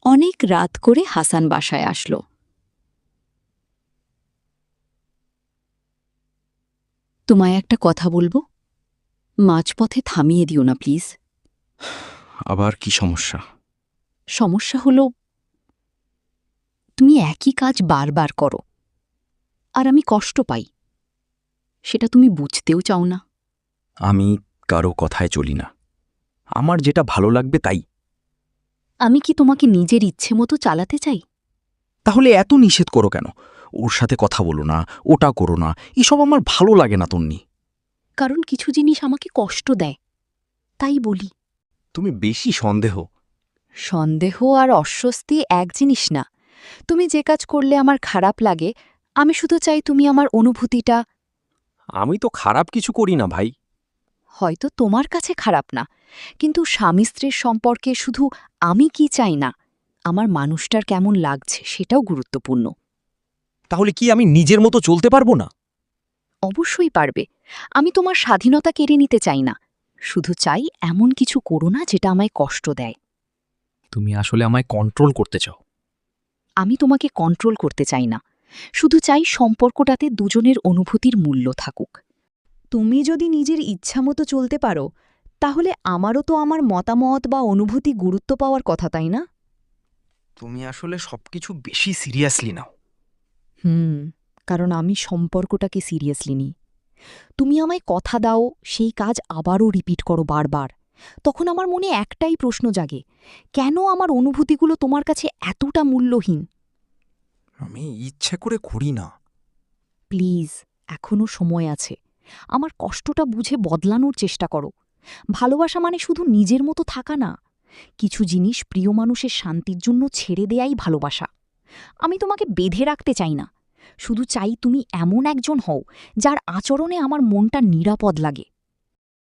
অনেক রাত করে হাসান বাসায় আসলো। তোমায় একটা কথা বলবো, মাঝপথে থামিয়ে দিও না প্লিজ। আবার কি সমস্যা? সমস্যা হলো তুমি একই কাজ বারবার করো, আর আমি কষ্ট পাই। সেটা তুমি বুঝতেও চাও না। আমি কারো কথায় চলি না। আমার যেটা ভালো লাগবে তাই। আমি কি তোমাকে নিজের ইচ্ছে মতো চালাতে চাই? তাহলে এত নিষেধ করো কেন? ওর সাথে কথা বলো না, ওটা করো না, এসব আমার ভালো লাগে না তন্নি। কারণ কিছু জিনিস আমাকে কষ্ট দেয়, তাই বলি। তুমি বেশি সন্দেহ। সন্দেহ আর অস্বস্তি এক জিনিস না। তুমি যে কাজ করলে আমার খারাপ লাগে, আমি শুধু চাই তুমি আমার অনুভূতিটা। আমি তো খারাপ কিছু করি না ভাই। হয়তো তোমার কাছে খারাপ না, কিন্তু স্বামী স্ত্রীর সম্পর্কে শুধু আমি কি চাই না, আমার মানুষটার কেমন লাগছে সেটাও গুরুত্বপূর্ণ। তাহলে কি আমি নিজের মতো চলতে পারবো না? অবশ্যই পারবে। আমি তোমার স্বাধীনতা কেড়ে নিতে চাই না, শুধু চাই এমন কিছু করো না যেটা আমায় কষ্ট দেয়। তুমি আসলে আমায় কন্ট্রোল করতে চাও। আমি তোমাকে কন্ট্রোল করতে চাই না, শুধু চাই সম্পর্কটাতে দুজনের অনুভূতির মূল্য থাকুক। তুমি যদি নিজের ইচ্ছামতো চলতে পারো, তাহলে আমারও তো আমার মতামত বা অনুভূতি গুরুত্ব পাওয়ার কথা, তাই না? তুমি আসলে সবকিছু বেশি সিরিয়াসলি নাও। কারণ আমি সম্পর্কটাকে সিরিয়াসলি নিই। তুমি আমায় কথা দাও, সেই কাজ আবারও রিপিট করো বারবার। তখন আমার মনে একটাই প্রশ্ন জাগে, কেন আমার অনুভূতিগুলো তোমার কাছে এতটা মূল্যহীন? আমি ইচ্ছে করে করি না। প্লিজ, এখনও সময় আছে। আমার কষ্টটা বুঝে বদলানোর চেষ্টা করো। ভালোবাসা মানে শুধু নিজের মতো থাকা না। কিছু জিনিস প্রিয় মানুষের শান্তির জন্য ছেড়ে দেয়াই ভালোবাসা। আমি তোমাকে বেঁধে রাখতে চাই না, শুধু চাই তুমি এমন একজন হও যার আচরণে আমার মনটা নিরাপদ লাগে।